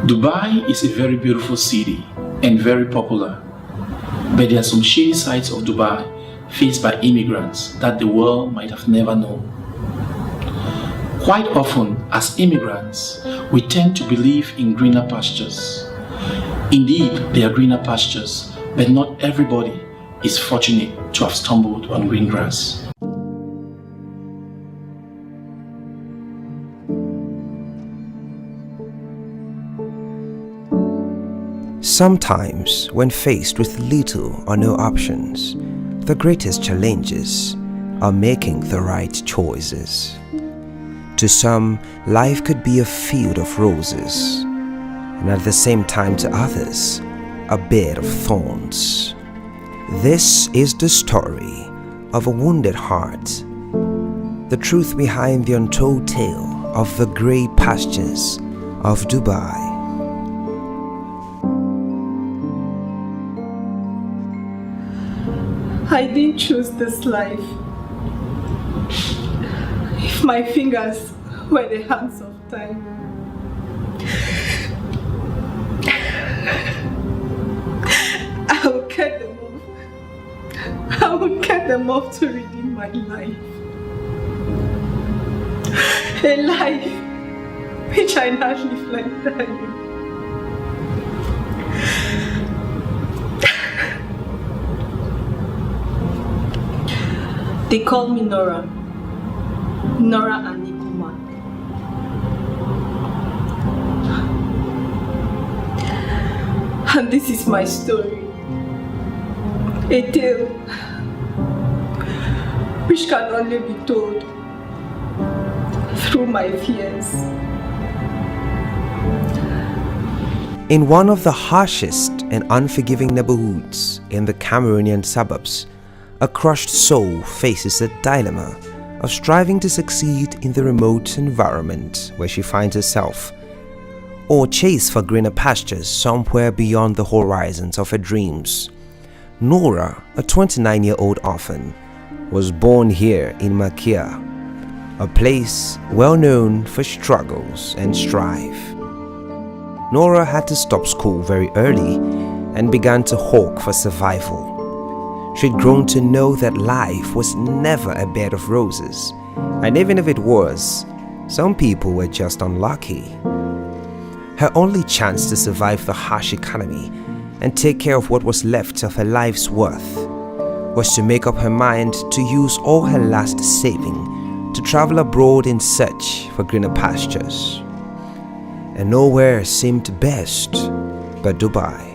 Dubai is a very beautiful city and very popular, but there are some shady sides of Dubai faced by immigrants that the world might have never known. Quite often, as immigrants, we tend to believe in greener pastures. Indeed, there are greener pastures, but not everybody is fortunate to have stumbled on green grass. Sometimes, when faced with little or no options, the greatest challenges are making the right choices. To some, life could be a field of roses, and at the same time to others, a bed of thorns. This is the story of a wounded heart, the truth behind the untold tale of the grey pastures of Dubai. I didn't choose this life. If my fingers were the hands of time, I would cut them off. I would cut them off to redeem my life. A life which I now live like that. They call me Nora Anikuma. And this is my story. A tale which can only be told through my fears. In one of the harshest and unforgiving neighborhoods in the Cameroonian suburbs, a crushed soul faces a dilemma of striving to succeed in the remote environment where she finds herself, or chase for greener pastures somewhere beyond the horizons of her dreams. Nora, a 29-year-old orphan, was born here in Makia, a place well known for struggles and strife. Nora had to stop school very early and began to hawk for survival. She'd grown to know that life was never a bed of roses, and even if it was, some people were just unlucky. Her only chance to survive the harsh economy and take care of what was left of her life's worth was to make up her mind to use all her last saving to travel abroad in search for greener pastures. And nowhere seemed best but Dubai.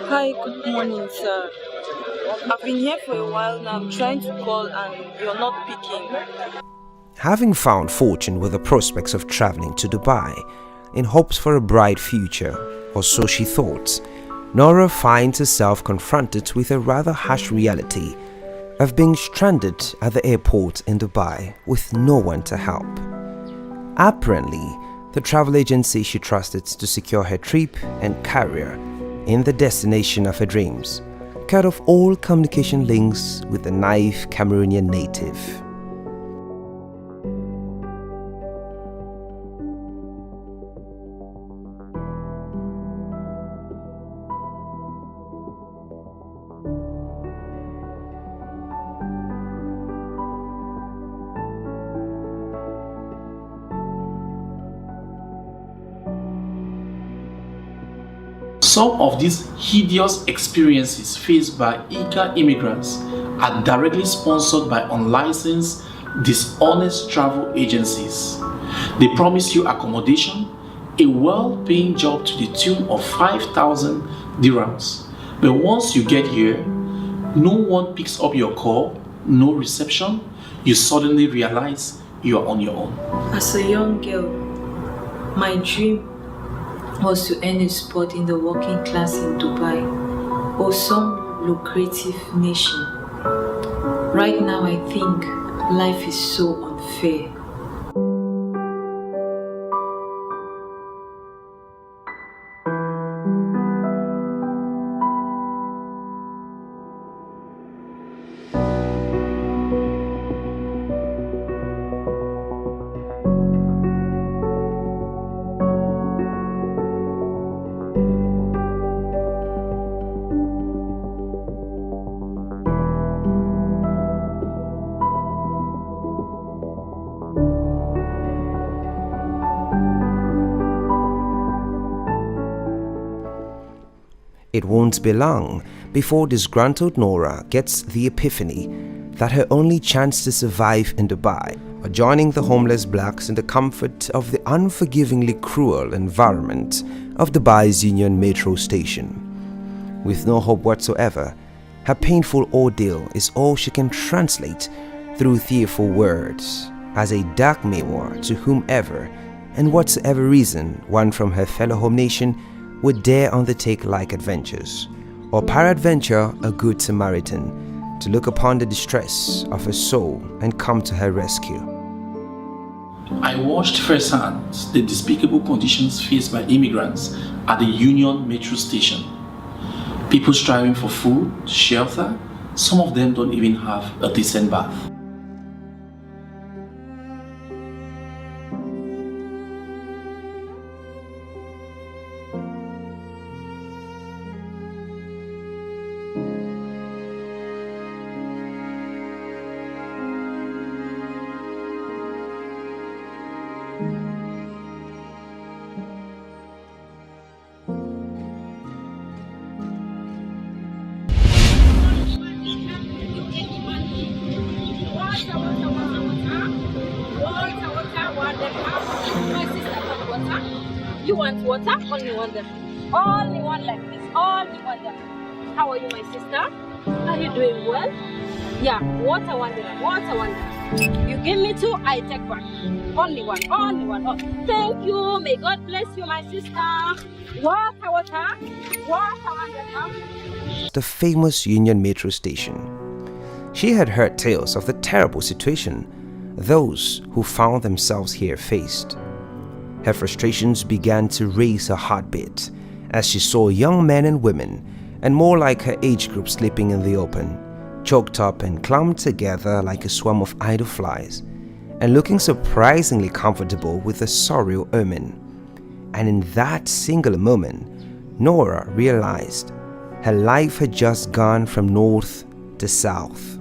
Hi, good morning, sir. I've been here for a while now. I'm trying to call and you're not picking. Having found fortune with the prospects of traveling to Dubai in hopes for a bright future, or so she thought, Nora finds herself confronted with a rather harsh reality of being stranded at the airport in Dubai with no one to help. Apparently, the travel agency she trusted to secure her trip and career in the destination of her dreams cut off all communication links with the naive Cameroonian native. Some of these hideous experiences faced by eager immigrants are directly sponsored by unlicensed, dishonest travel agencies. They promise you accommodation, a well-paying job to the tune of 5,000 dirhams. But once you get here, no one picks up your call, no reception. You suddenly realize you are on your own. As a young girl, my dream was to earn a spot in the working class in Dubai or some lucrative nation. Right now, I think life is so unfair. It won't be long before disgruntled Nora gets the epiphany that her only chance to survive in Dubai are joining the homeless blacks in the comfort of the unforgivingly cruel environment of Dubai's Union Metro station. With no hope whatsoever, her painful ordeal is all she can translate through tearful words as a dark memoir to whomever and whatsoever reason one from her fellow home nation would dare undertake like adventures, or peradventure a good Samaritan, to look upon the distress of her soul and come to her rescue. I watched firsthand the despicable conditions faced by immigrants at the Union Metro station. People striving for food, shelter, some of them don't even have a decent bath. You want water? Only one there. Only one like this. Only one there. How are you, my sister? Are you doing well? Yeah, water one there. Water one there. You give me two, I take one. Only one. Only one. Oh, thank you. May God bless you, my sister. Water, water. Water one there. The famous Union Metro station. She had heard tales of the terrible situation those who found themselves here faced. Her frustrations began to raise her heartbeat as she saw young men and women, and more like her age group, sleeping in the open, choked up and clumped together like a swarm of idle flies, and looking surprisingly comfortable with a sorrel ermine. And in that single moment, Nora realized her life had just gone from north to south.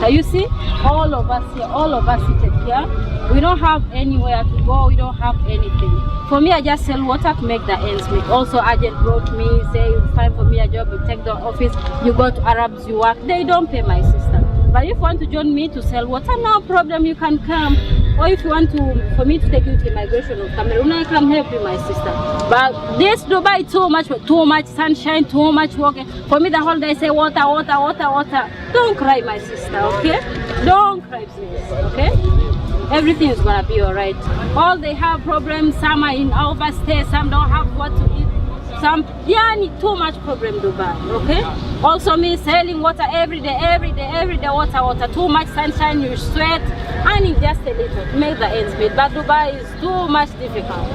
You see, all of us here, all of us seated here, we don't have anywhere to go, we don't have anything. For me, I just sell water to make the ends meet. Also, agent wrote me, say, you find for me a job, you take the office, you go to Arabs, you work. They don't pay, my sister. But if you want to join me to sell water, no problem, you can come. Or if you want for me to take you to immigration of Cameroon, I can help you, my sister. But this Dubai, too much sunshine, too much work. For me, the whole day say water, water, water, water. Don't cry, my sister, okay? Don't cry, please, okay? Everything is gonna be alright. All they have problems, some are in overstay, some don't have what to eat. Some, yeah, too much problem, Dubai, okay? Also me selling water every day, water, water. Too much sunshine, you sweat. I need just a little to make the ends meet. But Dubai is too much difficult.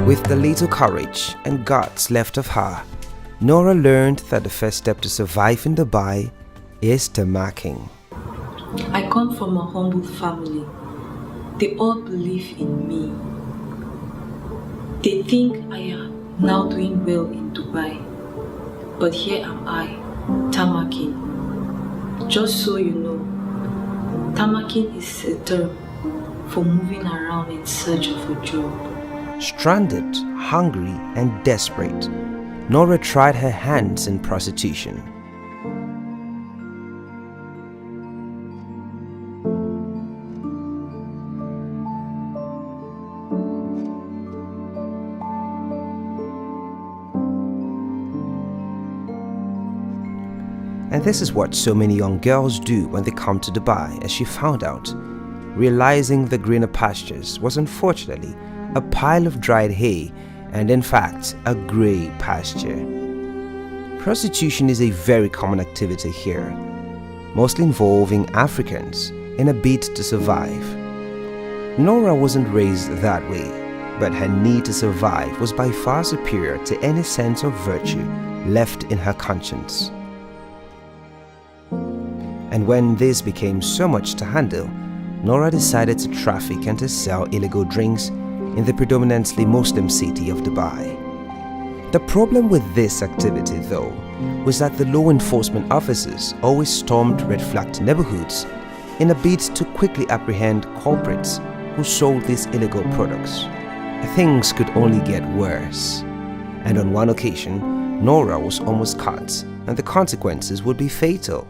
With the little courage and guts left of her, Nora learned that the first step to survive in Dubai is tamarking. I come from a humble family. They all believe in me. They think I am now doing well in Dubai. But here am I, tamarking. Just so you know, tamarking is a term for moving around in search of a job. Stranded, hungry, and desperate, Nora tried her hands in prostitution. And this is what so many young girls do when they come to Dubai, as she found out, realizing the greener pastures was unfortunately a pile of dried hay and in fact a grey pasture. Prostitution is a very common activity here, mostly involving Africans in a bid to survive. Nora wasn't raised that way, but her need to survive was by far superior to any sense of virtue left in her conscience. And when this became so much to handle, Nora decided to traffic and to sell illegal drinks in the predominantly Muslim city of Dubai. The problem with this activity, though, was that the law enforcement officers always stormed red-flagged neighborhoods in a bid to quickly apprehend culprits who sold these illegal products. Things could only get worse. And on one occasion, Nora was almost caught, and the consequences would be fatal: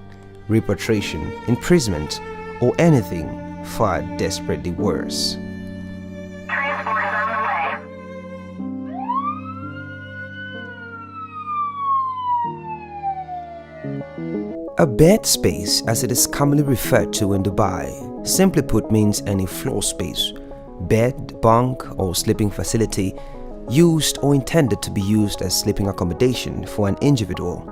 repatriation, imprisonment, or anything far desperately worse. Transport is on the way. A bed space, as it is commonly referred to in Dubai, simply put means any floor space, bed, bunk, or sleeping facility used or intended to be used as sleeping accommodation for an individual.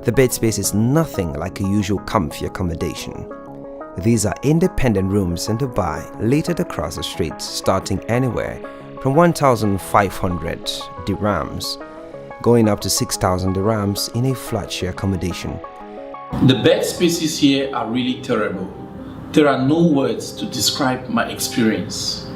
The bed space is nothing like a usual comfy accommodation. These are independent rooms in Dubai littered across the streets, starting anywhere from 1,500 dirhams going up to 6,000 dirhams in a flat share accommodation. The bed spaces here are really terrible. There are no words to describe my experience.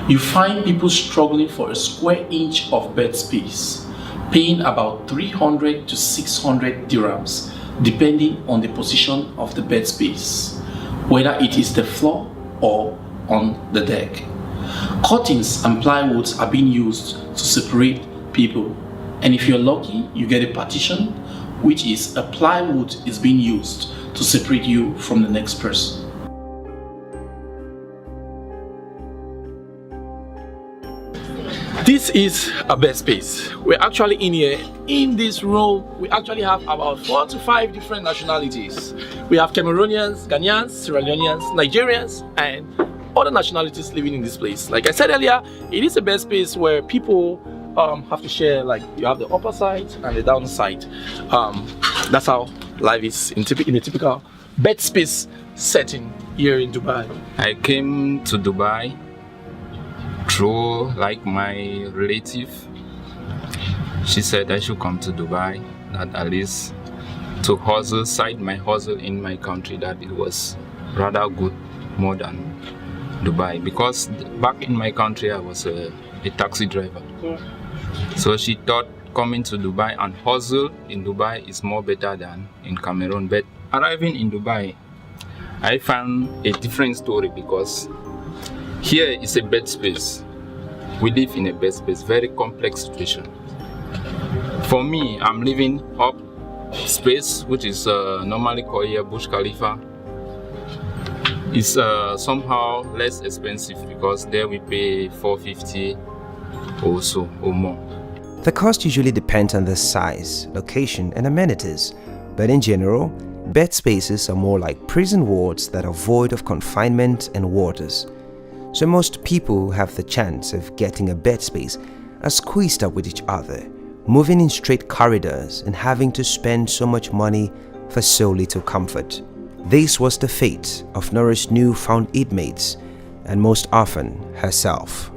You find people struggling for a square inch of bed space, paying about 300 to 600 dirhams, depending on the position of the bed space, whether it is the floor or on the deck. Curtains and plywoods are being used to separate people, and if you're lucky, you get a partition, which is a plywood is being used to separate you from the next person. This is a bed space. We're actually in here. In this room, we actually have about 4 to 5 different nationalities. We have Cameroonians, Ghanaians, Sierra Leoneans, Nigerians, and other nationalities living in this place. Like I said earlier, it is a bed space where people have to share, like you have the upper side and the down side. That's how life is in a typical bed space setting here in Dubai. I came to Dubai through like my relative. She said I should come to Dubai, that at least to hustle side my hustle in my country, that it was rather good more than Dubai, because back in my country I was a taxi driver. So she thought coming to Dubai and hustle in Dubai is more better than in Cameroon. But arriving in Dubai, I found a different story, because here is a bed space. We live in a bed space, very complex situation. For me, I'm living up space, which is normally called here Burj Khalifa. It's somehow less expensive, because there we pay 450 or so or more. The cost usually depends on the size, location, and amenities, but in general, bed spaces are more like prison wards that are void of confinement and warders. So most people who have the chance of getting a bed space are squeezed up with each other, moving in straight corridors and having to spend so much money for so little comfort. This was the fate of Nora's newfound inmates, and most often herself.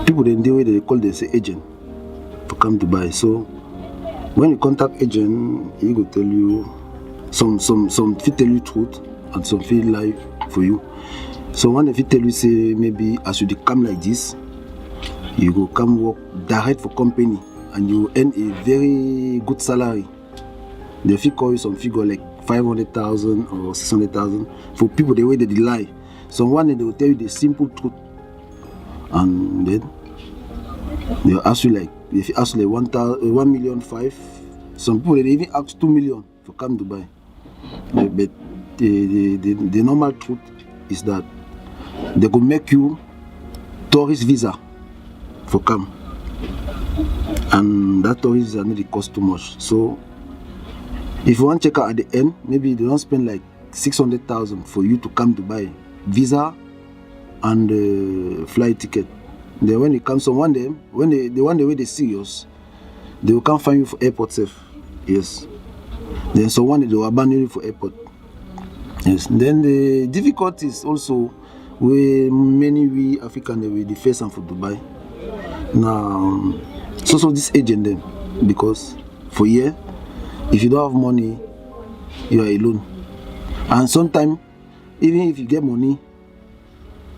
People they call this agent to come to buy. So when you contact agent, he will tell you some fit tell you truth and some fit lie for you. So when if he tell you say maybe as you come like this, you go come work direct for company and you earn a very good salary. They fit call you some figure like 500,000 or 600,000 for people the way they lie. So one day they will tell you the simple truth. And then they'll ask you like, if you ask like 1,500,000, some people they even ask 2 million for come to buy. But the normal truth is that they could make you tourist visa for come, and that tourist visa really cost too much. So If you want to check out at the end, maybe they don't spend like 600,000 for you to come to buy visa and flight ticket. Then when it comes, someone them when they want the way they serious, they will come find you for airport safe. Yes. Then someone they will abandon you for airport. Yes. Then the difficulties also where many we African they face and for Dubai. Now, so this agent them because for year, if you don't have money, you are alone. And sometimes, even if you get money,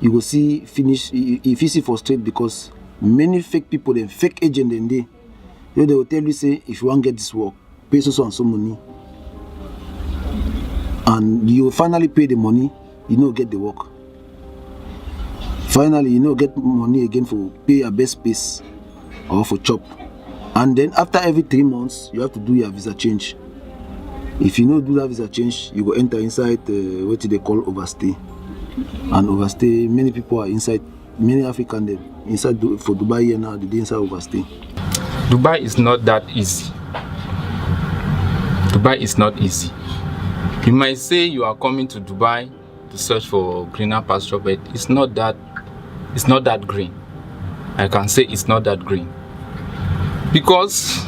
you will see finish. If you see frustrated because many fake people, then fake agent, then they will tell you say if you want to get this work, pay so and so money, and you finally pay the money, you know get the work. Finally, you know get money again for pay your best space or for chop, and then after every 3 months you have to do your visa change. If you don't do that visa change, you will enter inside what they call overstay. And overstay, many people are inside, many African them inside for Dubai here now, they inside overstay. Dubai is not that easy. Dubai is not easy. You might say you are coming to Dubai to search for greener pasture, but it's not that green. I can say it's not that green. Because,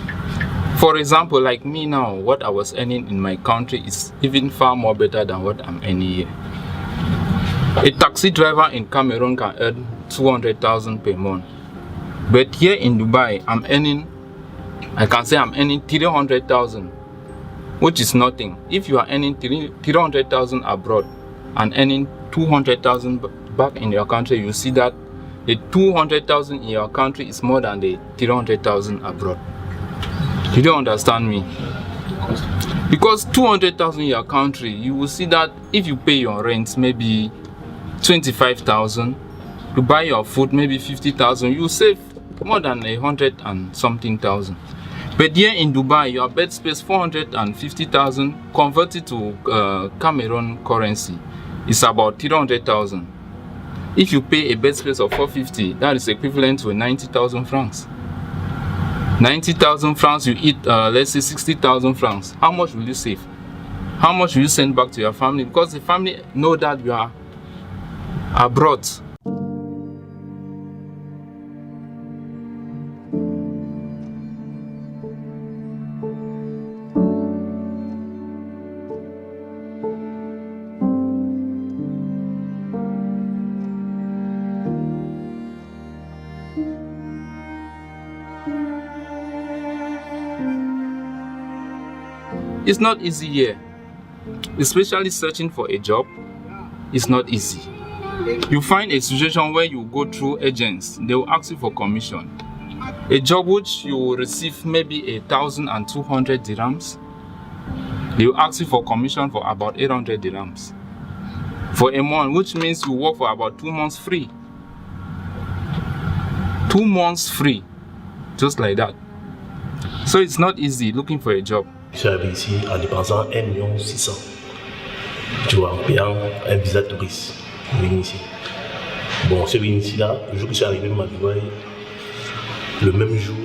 for example, like me now, what I was earning in my country is even far more better than what I'm earning here. A taxi driver in Cameroon can earn 200,000 per month. But here in Dubai, I can say I'm earning 300,000, which is nothing. If you are earning 300,000 abroad and earning 200,000 back in your country, you see that the 200,000 in your country is more than the 300,000 abroad. You don't understand me? Because 200,000 in your country, you will see that if you pay your rent maybe 25,000, to buy your food maybe 50,000, you save more than 100 and something thousand. But here in Dubai, your bed space 450,000 converted to Cameroon currency is about 300,000. If you pay a bed space of 450, that is equivalent to 90,000 francs. 90,000 francs, you eat, let's say 60,000 francs. How much will you save? How much will you send back to your family? Because the family know that you are abroad. It's not easy here, especially searching for a job. It's not easy. You find a situation where you go through agents, they will ask you for commission. A job which you will receive maybe 1,200 dirhams, they will ask you for commission for about 800 dirhams for a month, which means you work for about 2 months free. 2 months free, just like that. So it's not easy looking for a job. Je suis arrivé ici en dépensant 1,6 million. Tu vois, en payant un visa touriste pour venir ici. Bon, ce venir ici là, le jour que je suis arrivé à Dubaï, le même jour,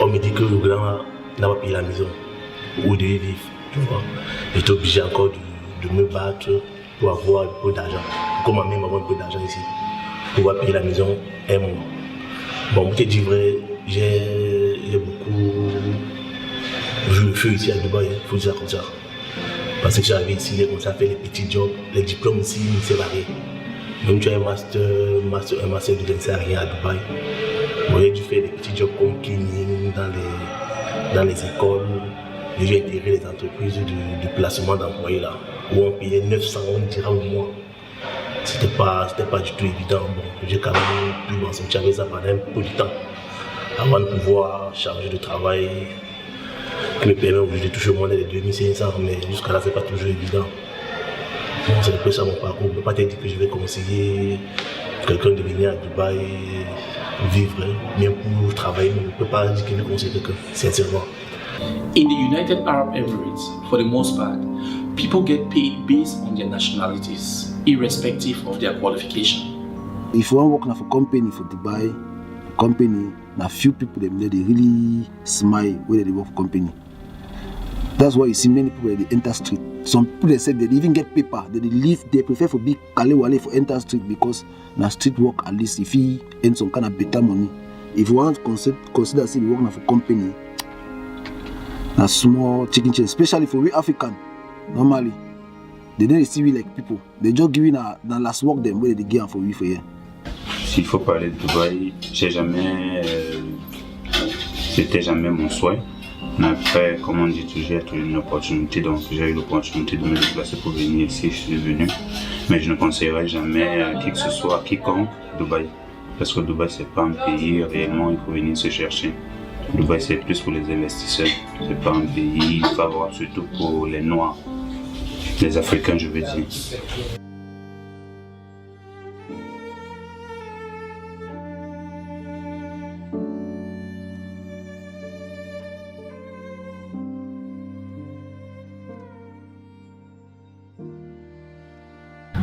on me dit que le grand n'a pas payé la maison où il devait vivre. Tu vois, j'étais obligé encore de me battre pour avoir un peu d'argent. Comment même avoir un peu d'argent ici pour pouvoir payer la maison un mois. Bon, pour te dire vrai, j'ai beaucoup vu le feu ici à Dubaï, il faut dire comme ça. Parce que j'arrive ici, j'ai commencé à faire les petits jobs, les diplômes ici, c'est varié. Même tu as un master de je ne sais rien à Dubaï. Bon, j'ai dû faire des petits jobs comme cleaning dans les écoles. J'ai dû intégrer les entreprises de placement d'employés là, où on payait 900 dirhams au mois. C'était pas du tout évident. Bon, j'ai quand même pu m'en sortir avec ça pendant un peu de temps, avant de pouvoir changer de travail, qui me permet aujourd'hui de toucher au moins les 2500, mais jusqu'à là, c'est pas toujours évident. Bon, c'est un peu ça mon parcours. On ne peut pas te dire que je vais conseiller quelqu'un de venir à Dubaï vivre, même pour travailler, mais on ne peut pas dire que je vais conseiller quelqu'un, sincèrement. In the United Arab Emirates, for the most part, people get paid based on their nationalities, irrespective of their qualification. If you want to work for a company for Dubai, company, now few people they really smile when they work for company. That's why you see many people they enter street. Some people they say they even get paper. They prefer for big kalewale for enter street because na street work at least if he earn some kind of better money. If you want to consider say you work for company, na small chicken change, especially for we African. Normally, they don't receive it like people. They just give you na last work them where they give for we for here. S'il faut parler de Dubaï, c'était jamais mon souhait. Mais après, comme on dit toujours, j'ai une opportunité, donc j'ai eu l'opportunité de me déplacer pour venir ici, je suis venu. Mais je ne conseillerais jamais à qui que ce soit, quiconque, Dubaï. Parce que Dubaï, c'est pas un pays réellement, il faut venir se chercher. Dubaï, c'est plus pour les investisseurs, c'est pas un pays favorable, surtout pour les Noirs, les Africains, je veux dire.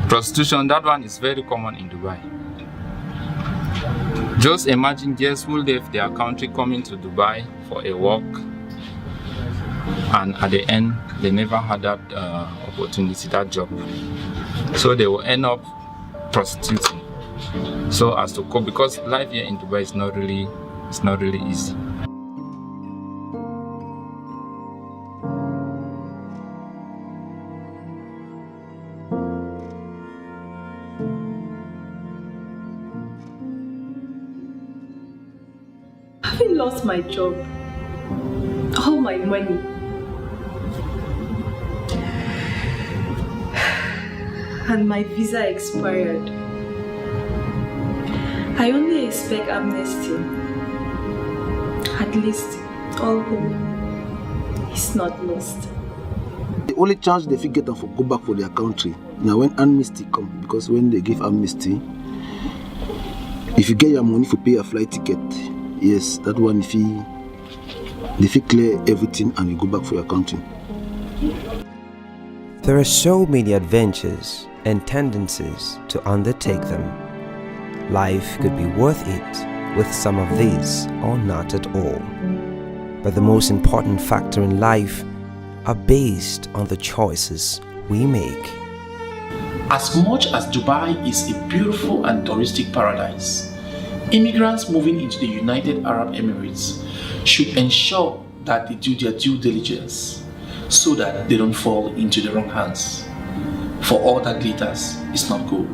Prostitution, that one is very common in Dubai. Just imagine girls who left their country coming to Dubai for a walk, and at the end they never had that opportunity, that job. So they will end up prostituting. So as to cope, because life here in Dubai is not really easy. Having lost my job, all my money, and my visa expired, I only expect amnesty. At least all hope is not lost. The only chance they fit get them for go back for their country now when amnesty come, because when they give amnesty, if you get your money for pay a flight ticket, yes, that one if you clear everything and you go back for your country. There are so many adventures and tendencies to undertake them. Life could be worth it with some of these or not at all. But the most important factor in life are based on the choices we make. As much as Dubai is a beautiful and touristic paradise, immigrants moving into the United Arab Emirates should ensure that they do their due diligence so that they don't fall into the wrong hands. For all that glitters is not gold.